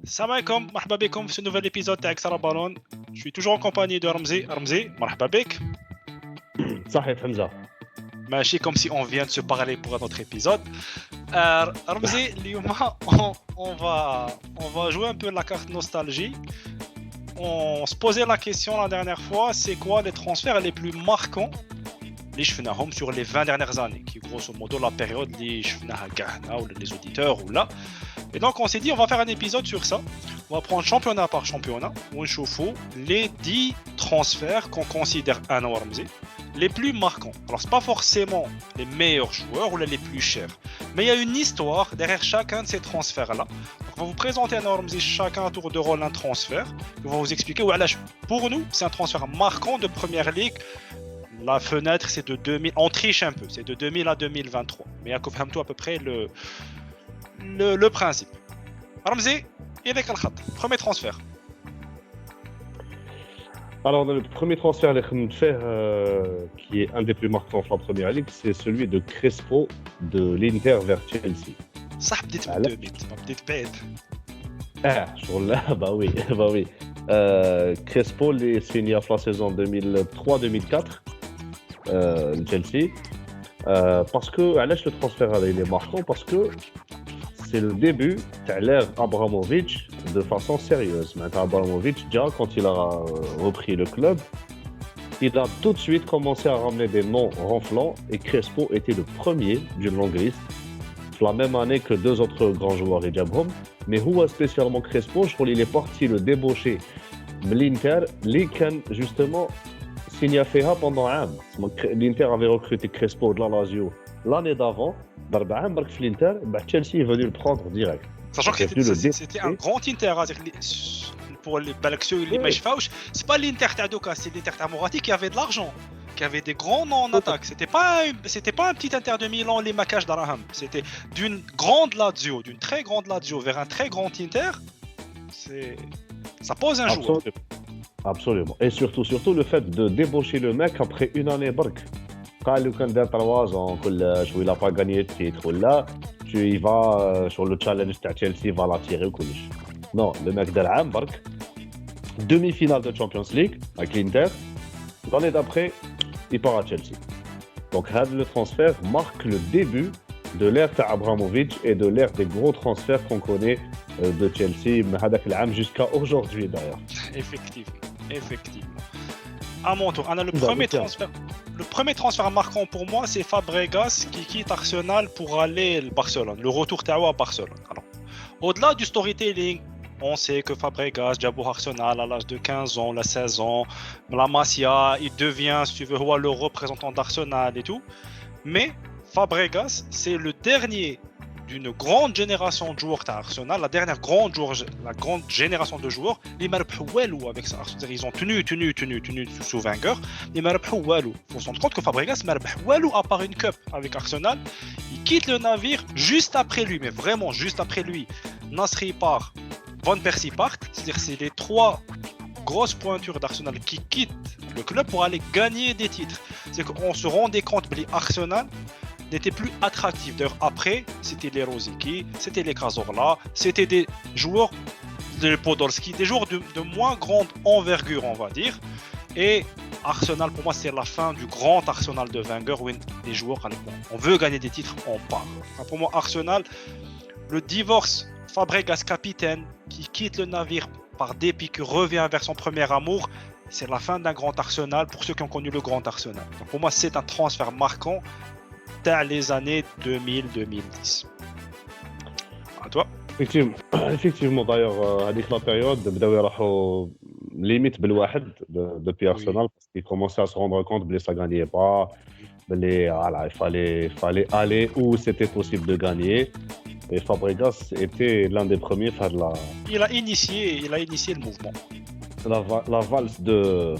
Salam alaikum, marhaba bikoum في ce nouvel épisode de Aksara Ballon. Je suis toujours en compagnie de Ramzi. Ramzi, marhaba bik. صحيح حمزة. ماشي comme si on vient de se parler pour un autre épisode. Ramzi, اليوم on va jouer un peu la carte nostalgie. On se posait la question la dernière fois, c'est quoi les transferts les plus marquants اللي شفناهم sur les 20 dernières années, qui grosso modo la période اللي شفناها كاع ou les auditeurs ou là. Et donc on s'est dit on va faire un épisode sur ça. On va prendre championnat par championnat où on chauffe les 10 transferts qu'on considère les plus marquants. Alors c'est pas forcément les meilleurs joueurs ou les plus chers, mais il y a une histoire derrière chacun de ces transferts là. Donc on va vous présenter chacun à tour de rôle un transfert. On va vous expliquer pour nous c'est un transfert marquant de première ligue. La fenêtre c'est de 2000, on triche un peu, c'est de 2000 à 2023. Mais à à peu près le principe. Ramzi, il est quel khat? Premier transfert. Alors, le premier transfert qui est un des plus marquants de la première ligue, c'est celui de Crespo de l'Inter vers Chelsea. Ça, بديت ب 2000, ما بديت بعيد. شغل là, bah oui. Crespo les signé à la saison 2003-2004 Chelsea. Parce que le transfert il est marquant parce que c'est le début de l'ère Abramovich de façon sérieuse. Maintenant, Abramovich, déjà, quand il a repris le club, il a tout de suite commencé à ramener des noms ronflants et Crespo était le premier d'une longue liste. La même année que deux autres grands joueurs, Ejabrom. Mais où spécialement Crespo, je crois qu'il est parti le débaucher de l'Inter, qui justement signé Feha pendant un an. L'Inter avait recruté Crespo de la Lazio l'année d'avant. L'Inter, Chelsea est venu le prendre direct. Sachant que c'était un grand Inter. Pour les Balaxios et les Meshfauch, c'est pas l'Inter Tadoka, c'est l'Inter Tamorati qui avait de l'argent, qui avait des grands noms en attaque. C'était pas un petit Inter de Milan, les Makash d'Araham. C'était d'une grande Lazio, d'une très grande Lazio vers un très grand Inter. Ça pose un jour. Absolument. Et surtout le fait de débaucher le mec après une année barque. Quand il a 3 ans, il n'a pas gagné de titre, là, il va sur le challenge de Chelsea, il va l'attirer. Non, le mec de l'âme, demi-finale de Champions League avec l'Inter. L'année d'après, il part à Chelsea. Donc, le transfert marque le début de l'ère d'Abramovich et de l'ère des gros transferts qu'on connaît de Chelsea jusqu'à aujourd'hui d'ailleurs. Effectivement. À mon tour, on a le premier transfert marquant pour moi, c'est Fabregas qui quitte Arsenal pour aller à Barcelone. Le retour à Barcelone. Alors, au-delà du storytelling, on sait que Fabregas, Djabou Arsenal à l'âge de 15 ans, la 16 ans, la Masia, il devient, si tu veux, le représentant d'Arsenal et tout. Mais Fabregas, c'est le dernier d'une grande génération de joueurs d'Arsenal, la grande génération de joueurs, les Marpouelou avec ça. Ils ont tenu sous Wenger. Les Marpouelou. Il faut se rendre compte que Fabregas Marpouelou a part une cup avec Arsenal. Il quitte le navire juste après lui, mais vraiment juste après lui. Nasri part, Van Persie part. C'est-à-dire c'est les 3 grosses pointures d'Arsenal qui quittent le club pour aller gagner des titres. C'est qu'on se rendait compte que Arsenal n'était plus attractif. D'ailleurs, après, c'était les Rosicky, c'était les Cazorla, c'était des joueurs de Podolski, des joueurs de moins grande envergure, on va dire. Et Arsenal, pour moi, c'est la fin du grand Arsenal de Wenger où les joueurs, on veut gagner des titres, on part. Enfin, pour moi, Arsenal, le divorce, Fabregas capitaine, qui quitte le navire par dépit, qui revient vers son premier amour, c'est la fin d'un grand Arsenal pour ceux qui ont connu le grand Arsenal. Donc, pour moi, c'est un transfert marquant les années 2000-2010. À toi. Effectivement, d'ailleurs, à la période, limite depuis Arsenal, parce qu'il commençait à se rendre compte que ça ne gagnait pas, il fallait aller où c'était possible de gagner. Et Fabregas était l'un des premiers à faire il a initié le mouvement. La valse de...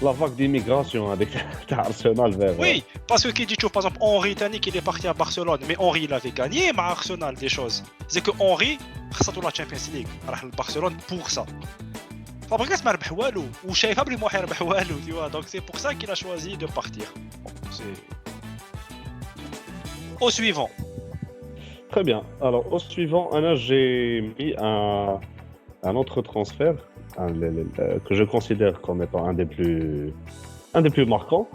La vague d'immigration avec Arsenal vers... Oui, parce que qui dit par exemple Henry Tani qui est parti à Barcelone, mais Henry il avait gagné mais Arsenal des choses. C'est que Henry خسروا la Champions League راح Barcelone pour ça. Fabregas ما ربح والو وشايف قبل ما يربح والو tu vois, donc c'est pour ça qu'il a choisi de partir. Bon, c'est au suivant. Très bien. Alors, au suivant, Anna, j'ai mis un autre transfert que je considère comme étant un des plus marquants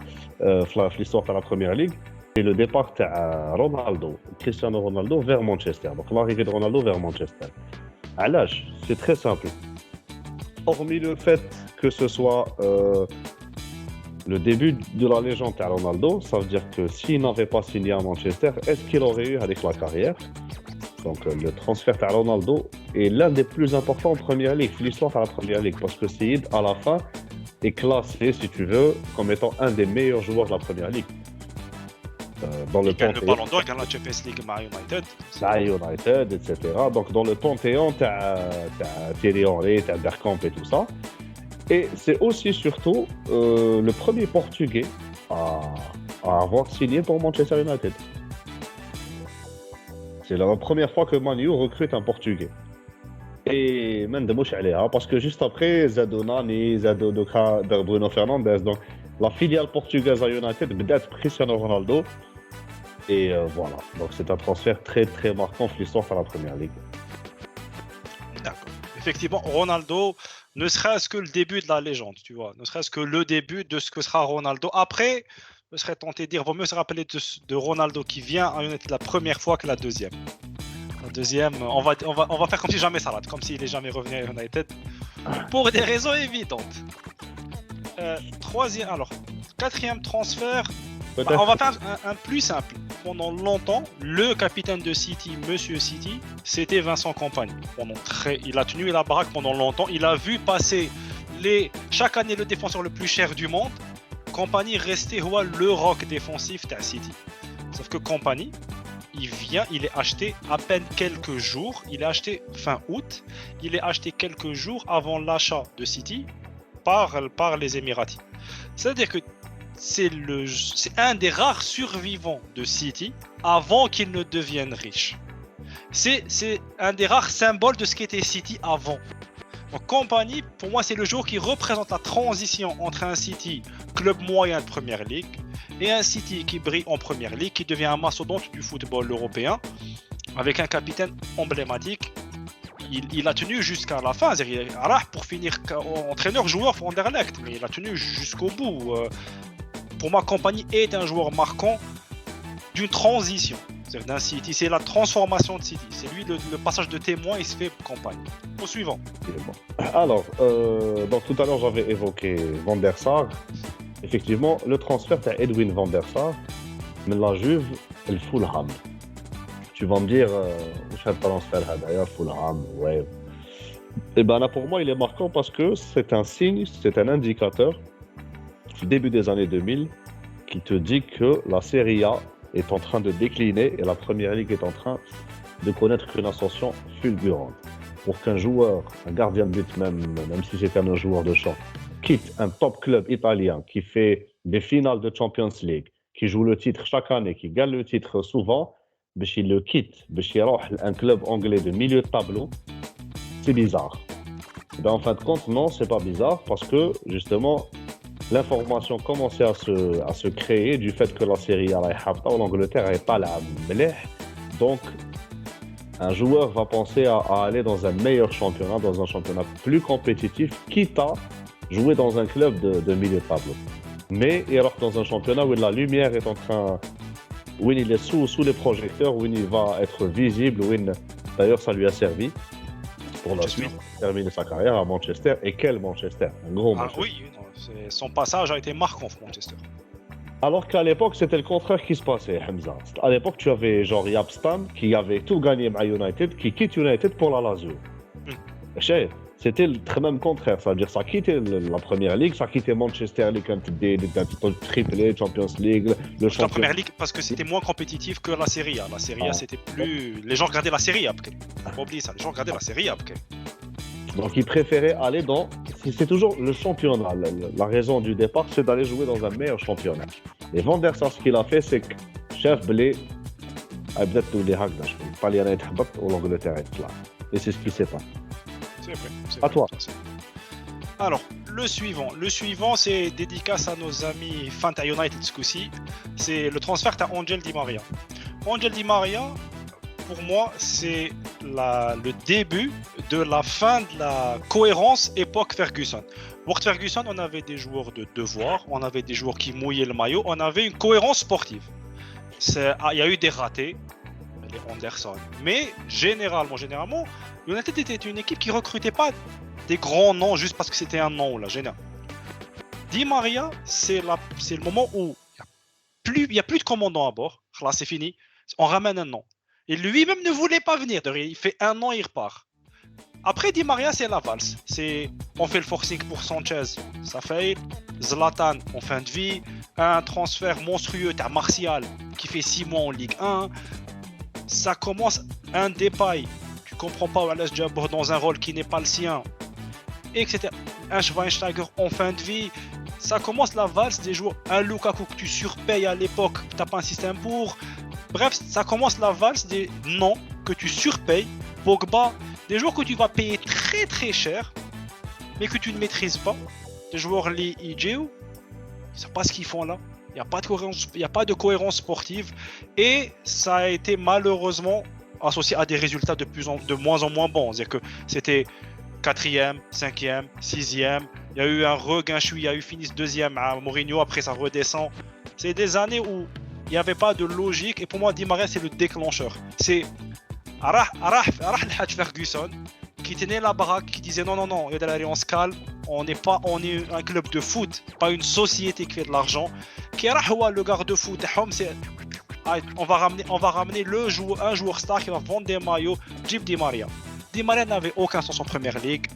l'histoire de la Première Ligue. C'est le départ de Cristiano Ronaldo vers Manchester. Donc, l'arrivée de Ronaldo vers Manchester. À l'âge, c'est très simple. Hormis le fait que ce soit le début de la légende de Ronaldo, ça veut dire que s'il n'avait pas signé à Manchester, est-ce qu'il aurait eu avec la carrière? Donc le transfert de Ronaldo est l'un des plus importants en Première Ligue, l'histoire de la Première Ligue, parce que Seyd, à la fin, est classé, si tu veux, comme étant un des meilleurs joueurs de la Première Ligue. Dans le gagne le Ballon d'Or, il gagne la Champions League avec United, etc. Donc dans le panthéon, tu as Thierry Henry, tu as Bergkamp et tout ça. Et c'est aussi surtout le premier Portugais à avoir signé pour Manchester United. C'est la première fois que Man U recrute un Portugais. Et même de mouche parce que juste après, Nani, Bruno Fernandes, donc la filiale portugaise à United, peut-être Cristiano Ronaldo. Et voilà, donc c'est un transfert très très marquant pour l'histoire de la Première Ligue. D'accord. Effectivement, Ronaldo, ne serait-ce que le début de la légende, tu vois, ne serait-ce que le début de ce que sera Ronaldo. Après, je serais tenté de dire, vaut mieux se rappeler de Ronaldo qui vient à United la première fois que la deuxième. La deuxième, on va faire comme si jamais ça rate, comme s'il n'est jamais revenu à United, pour des raisons évidentes. Troisième, alors, quatrième transfert, on va faire un plus simple. Pendant longtemps, le capitaine de City, Monsieur City, c'était Vincent Kompany. Il a tenu la baraque pendant longtemps. Il a vu passer chaque année le défenseur le plus cher du monde. Kompany restait le rock défensif de City. Sauf que Kompany, il est acheté à peine quelques jours. Il est acheté fin août. Il est acheté quelques jours avant l'achat de City par les Émiratis. C'est-à-dire que c'est un des rares survivants de City avant qu'il ne devienne riche. C'est un des rares symboles de ce qu'était City avant. Donc Kompany, pour moi, c'est le joueur qui représente la transition entre un City club moyen de Première Ligue et un City qui brille en Première Ligue, qui devient un mastodonte du football européen, avec un capitaine emblématique. Il a tenu jusqu'à la fin, pour finir entraîneur-joueur pour Anderlecht, mais il a tenu jusqu'au bout. Pour moi, Kompany est un joueur marquant d'une transition, c'est-à-dire d'un City. C'est la transformation de City. C'est lui le passage de témoin, il se fait Kompany. Au suivant. Alors, donc tout à l'heure, j'avais évoqué Van der Sar. Effectivement, le transfert de Edwin Van der Sar, mais la Juve, le Fulham. Tu vas me dire, je vais transfert d'ailleurs, Fulham, ouais. Et ben là, pour moi, il est marquant parce que c'est un signe, c'est un indicateur du début des années 2000 qui te dit que la Serie A est en train de décliner et la Première Ligue est en train de connaître une ascension fulgurante. Pour qu'un joueur, un gardien de but même si c'est un joueur de champ, quitte un top club italien qui fait des finales de Champions League, qui joue le titre chaque année, qui gagne le titre souvent, il le quitte, il va un club anglais de milieu de tableau, c'est bizarre. Ben, en fin de compte, non, c'est pas bizarre parce que justement, l'information commençait à se créer du fait que la Serie A en Angleterre n'est pas la mleh. Donc, un joueur va penser à aller dans un meilleur championnat, dans un championnat plus compétitif, quitte à jouer dans un club de milieu de tableau. Mais il rentre dans un championnat où la lumière est en train, où il est sous les projecteurs, où il va être visible, d'ailleurs ça lui a servi pour la suite, terminer sa carrière à Manchester. Et quel Manchester, un gros Manchester. Oui, son passage a été marquant pour Manchester. Alors qu'à l'époque, c'était le contraire qui se passait, Hamza. À l'époque, tu avais genre Jaap Stam qui avait tout gagné à United, qui quitte United pour la Lazio. C'était le très même contraire, c'est-à-dire ça quittait la Première Ligue, ça quittait Manchester League, un triplé, Champions League, le champion. La Première Ligue parce que c'était moins compétitif que la Serie A. La Serie A, c'était plus... Les gens regardaient la Serie A, faut pas oublier ça, les gens regardaient la Serie A. Donc ils préféraient aller dans... C'est toujours le championnat, la raison du départ, c'est d'aller jouer dans un meilleur championnat. Et Van der Sar, ce qu'il a fait, c'est que chef Blé, l'Angleterre est là. Et c'est ce qui s'est passé. C'est vrai. À toi. Alors, le suivant, c'est dédicace à nos amis Fanta United ce coup-ci. C'est le transfert à Angel Di Maria. Angel Di Maria, pour moi, c'est le début de la fin de la cohérence époque Ferguson. Pour Ferguson, on avait des joueurs de devoir, on avait des joueurs qui mouillaient le maillot, on avait une cohérence sportive. Il y a eu des ratés, les Anderson, mais généralement, United était une équipe qui recrutait pas des grands noms juste parce que c'était un nom là, général. Di Maria, c'est le moment où il y a plus de commandant à bord. Là, c'est fini. On ramène un nom. Et lui-même ne voulait pas venir. Il fait un an, il repart. Après Di Maria, c'est la valse. On fait le forcing pour Sanchez, ça fait. Zlatan en fin de vie. Un transfert monstrueux, t'as Martial qui fait 6 mois en Ligue 1. Ça commence un Depay. Tu comprends pas Wallace Jabber dans un rôle qui n'est pas le sien. Etc. Un Schweinsteiger en fin de vie. Ça commence la valse des joueurs. Un Lukaku que tu surpayes à l'époque, tu n'as pas un système pour. Bref, ça commence la valse des noms que tu surpayes. Pogba, des joueurs que tu vas payer très très cher, mais que tu ne maîtrises pas. Des joueurs les Ijeu, ils ne savent pas ce qu'ils font là. Il n'y a pas de cohérence sportive. Et ça a été malheureusement associé à des résultats de moins en moins bons. C'est-à-dire que c'était 4e, 5e, 6e. Il y a eu un regain, il y a eu fini 2e à Mourinho, après ça redescend. C'est des années où il n'y avait pas de logique et pour moi Di Maria c'est le déclencheur. C'est Arah el-Hadj Ferguson qui tenait la baraque, qui disait non, on se calme, on est un club de foot, pas une société qui fait de l'argent. Qui est le garde-fou, on va ramener un joueur star qui va vendre des maillots, Jib Di Maria. Di Maria n'avait aucun sens en première ligue.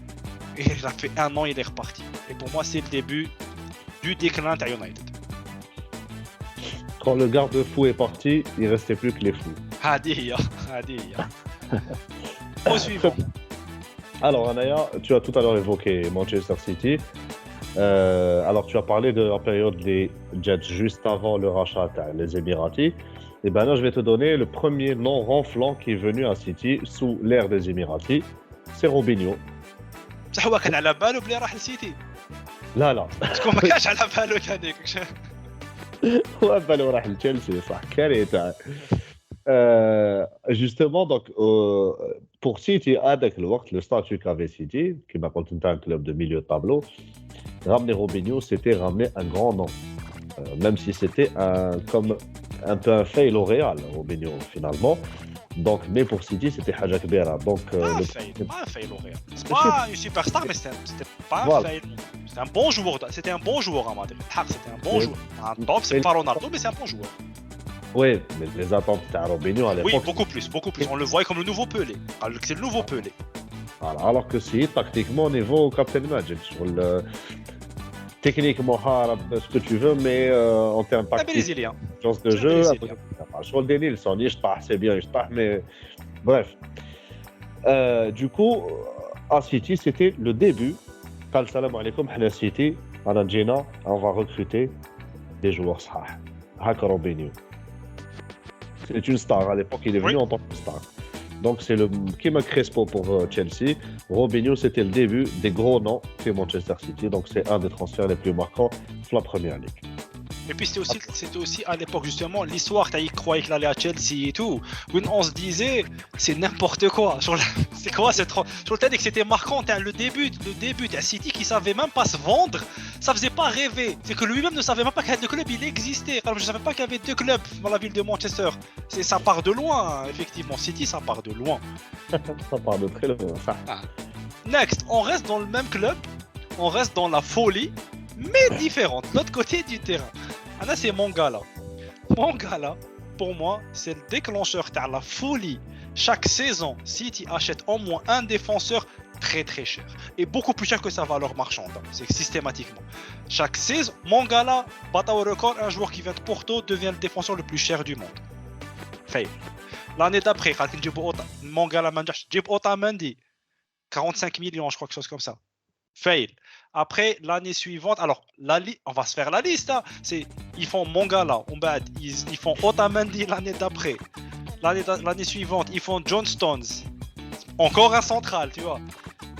Et il a fait un an, il est reparti. Et pour moi, c'est le début du déclin de United. Quand le garde-fou est parti, il ne restait plus que les fous. Hadiya. Au suivant. Alors, Anaya, tu as tout à l'heure évoqué Manchester City. Alors, tu as parlé de la période des Jets juste avant le rachat des Émiratis. Et ben là, je vais te donner le premier nom renflant qui est venu à City sous l'ère des Émiratis. C'est Robinho. بصح هو كان على باله بلي راح لسيتي لا شكون ما كانش على باله هذيك هو باله راح لتشيلسي صح كارثه justement donc pour City هذاك الوقت le statut qu'avait City كما قلت انت un club de milieu de tableau ramener Robinho c'était ramener un grand nom même si c'était comme un peu un fail au Real Robinho finalement. Donc, mais pour City, c'était Haja Kbera. Donc, pas un fail au Real. C'est pas une superstar, mais c'était pas un fail. C'était un bon joueur. C'était un bon joueur à Madrid. C'était un bon joueur. Un top, c'est pas Ronaldo, mais c'est un bon joueur. Oui, mais les attentes de Robinho à l'époque. Oui, beaucoup plus. On le voyait comme le nouveau Pelé. C'est le nouveau Pelé. Voilà, alors que si, tactiquement, au niveau Captain Magic, sur le. Techniquement, ce que tu veux, mais en termes tactiques, chance de jeu, sur le déni, c'est bien, mais bref. Du coup, à City, c'était le début. Quand salam alaikum, à City, on va recruter des joueurs sahah. Haka Robinho. C'est une star à l'époque, il est venu en tant que star. Donc c'est le Kima Crespo pour Chelsea. Robinho, c'était le début des gros noms chez Manchester City. Donc c'est un des transferts les plus marquants de la première ligue. Et puis c'était aussi à l'époque justement l'histoire, il croyait qu'il allait à Chelsea et tout. Où on se disait c'est n'importe quoi. C'est quoi cette sur le que c'était marquant, le début à City qui savait même pas se vendre, ça faisait pas rêver. C'est que lui-même ne savait même pas qu'un club il existait. Alors je savais pas qu'il y avait 2 clubs dans la ville de Manchester. Ça part de loin, effectivement. City ça part de loin. Ça part de très loin. Ça. Next, on reste dans le même club, on reste dans la folie, mais différente, de l'autre côté du terrain. Là, c'est Mangala. Mangala, pour moi, c'est le déclencheur de la folie. Chaque saison, City achète au moins un défenseur très très cher. Et beaucoup plus cher que sa valeur marchande. C'est systématiquement. Chaque saison, Mangala bat au record. Un joueur qui vient de Porto devient le défenseur le plus cher du monde. Fail. L'année d'après, Mangala Jib Otamendi. 45 millions, je crois, quelque chose comme ça. Fail. Après, l'année suivante, alors, on va se faire la liste. Hein. Ils font Mangala, ils font Otamendi l'année d'après. L'année suivante, ils font John Stones. Encore un central, tu vois.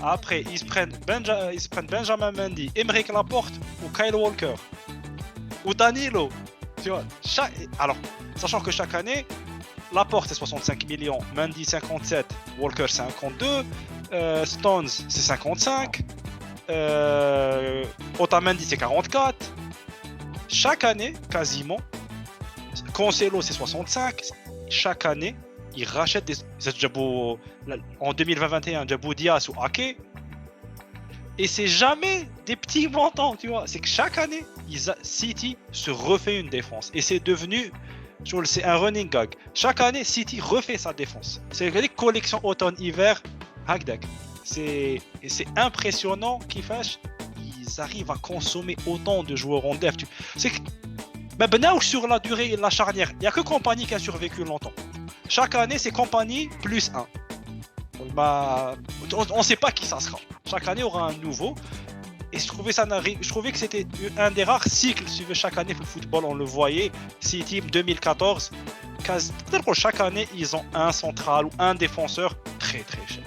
Après, ils se prennent Benjamin Mendy, Emerick Laporte ou Kyle Walker. Ou Danilo. Tu vois. Alors, sachant que chaque année, Laporte c'est 65 millions, Mendy 57, Walker 52, Stones c'est 55, Otamendi c'est 44. Chaque année, quasiment, Cancelo c'est 65. Chaque année, ils rachètent des. En 2021, Djabou Diaz ou Ake. Et c'est jamais des petits montants, tu vois. C'est que chaque année, City se refait une défense. Et c'est devenu. C'est un running gag. Chaque année, City refait sa défense. C'est une collection automne-hiver. Hagdak. C'est impressionnant qu'ils fassent. Ils arrivent à consommer autant de joueurs en dev. C'est que. Mais sur la durée et la charnière, il n'y a que Compagnie qui a survécu longtemps. Chaque année, c'est Compagnie plus 1. On ne sait pas qui ça sera. Chaque année, il y aura un nouveau. Et je trouvais que c'était un des rares cycles suivis chaque année pour le football. On le voyait. City 2014. Chaque année, ils ont un central ou un défenseur très très cher.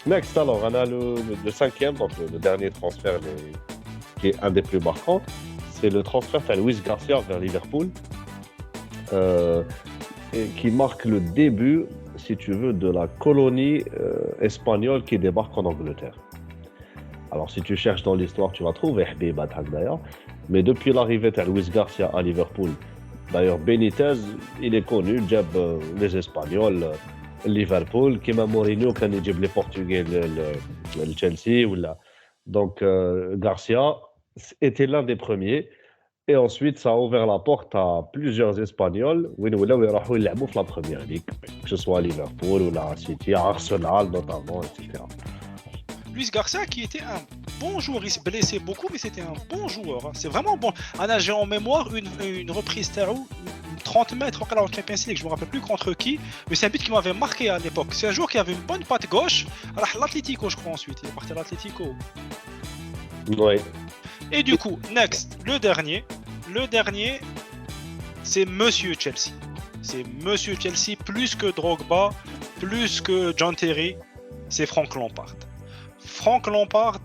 Next, alors, on a le cinquième, donc le dernier transfert qui est un des plus marquants. C'est le transfert de Luis Garcia vers Liverpool, qui marque le début, si tu veux, de la colonie espagnole qui débarque en Angleterre. Alors, si tu cherches dans l'histoire, tu vas trouver Habiba d'ailleurs. Mais depuis l'arrivée de Luis Garcia à Liverpool, d'ailleurs, Benitez, il est connu, il les Espagnols, Liverpool, qui m'a Mourinho quand il les Portugais, le Chelsea. Donc, Garcia était l'un des premiers. Et ensuite, ça a ouvert la porte à plusieurs Espagnols qui ont joué la première ligue, que ce soit à Liverpool ou à City, à Arsenal notamment, etc. Luis Garcia qui était un bon joueur, il se blessait beaucoup, mais c'était un bon joueur. C'est vraiment bon. J'ai en mémoire une reprise Tarou, 30 mètres en Champions League, je ne me rappelle plus contre qui, mais c'est un but qui m'avait marqué à l'époque. C'est un joueur qui avait une bonne patte gauche. Alors, l'Atlético, je crois, ensuite. Il est parti à l'Atlético. Oui. Et du coup, next, le dernier, c'est Monsieur Chelsea. C'est Monsieur Chelsea plus que Drogba, plus que John Terry, c'est Frank Lampard. Frank Lampard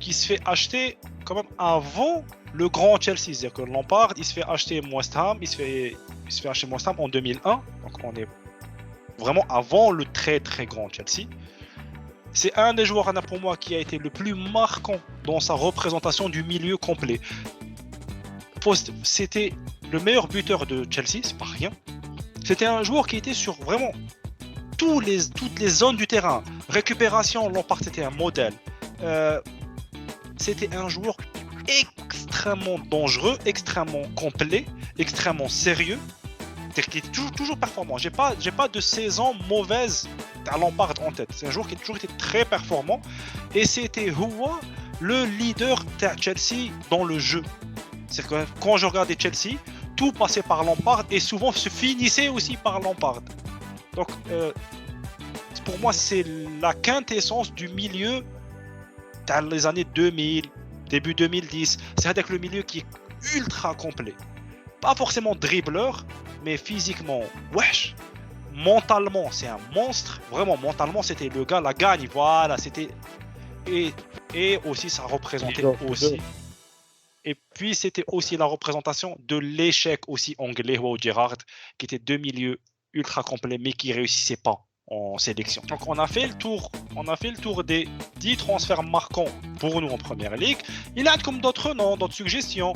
qui se fait acheter quand même avant le grand Chelsea. C'est-à-dire que Lampard, il se fait acheter West Ham, il se fait acheter West Ham en 2001. Donc on est vraiment avant le très très grand Chelsea. C'est un des joueurs, pour moi, qui a été le plus marquant dans sa représentation du milieu complet. C'était le meilleur buteur de Chelsea, c'est pas rien. C'était un joueur qui était sur vraiment toutes les zones du terrain. Récupération, Lampard, c'était un modèle. C'était un joueur extrêmement dangereux, extrêmement complet, extrêmement sérieux. Qui est toujours performant. J'ai pas de saison mauvaise à Lampard en tête. C'est un joueur qui a toujours été très performant. Et c'était Houa, le leader de Chelsea dans le jeu. C'est que quand je regardais Chelsea, tout passait par Lampard et souvent se finissait aussi par Lampard. Donc, pour moi, c'est la quintessence du milieu dans les années 2000, début 2010. C'est-à-dire que le milieu qui est ultra complet. Pas forcément dribbleur, mais physiquement, wesh. Mentalement, c'est un monstre. Vraiment, mentalement, c'était le gars, la gagne. Voilà, c'était... Et aussi, ça représentait aussi... Et puis, c'était aussi la représentation de l'échec aussi anglais, ou Gerrard, qui était deux milieux ultra complets, mais qui ne réussissaient pas en sélection. Donc, on a fait le tour des 10 transferts marquants pour nous en Première Ligue. Il y a comme d'autres noms, d'autres suggestions.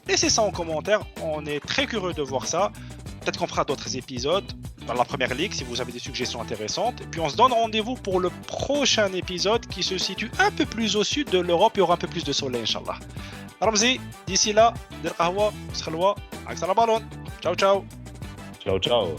Laissez ça en commentaire. On est très curieux de voir ça. Peut-être qu'on fera d'autres épisodes dans la Première Ligue si vous avez des suggestions intéressantes. Et puis, on se donne rendez-vous pour le prochain épisode qui se situe un peu plus au sud de l'Europe. Il y aura un peu plus de soleil, Inch'Allah. Ramzi, d'ici là, del qahwa, salwa, aksala ballon. Ciao, ciao. Ciao, ciao.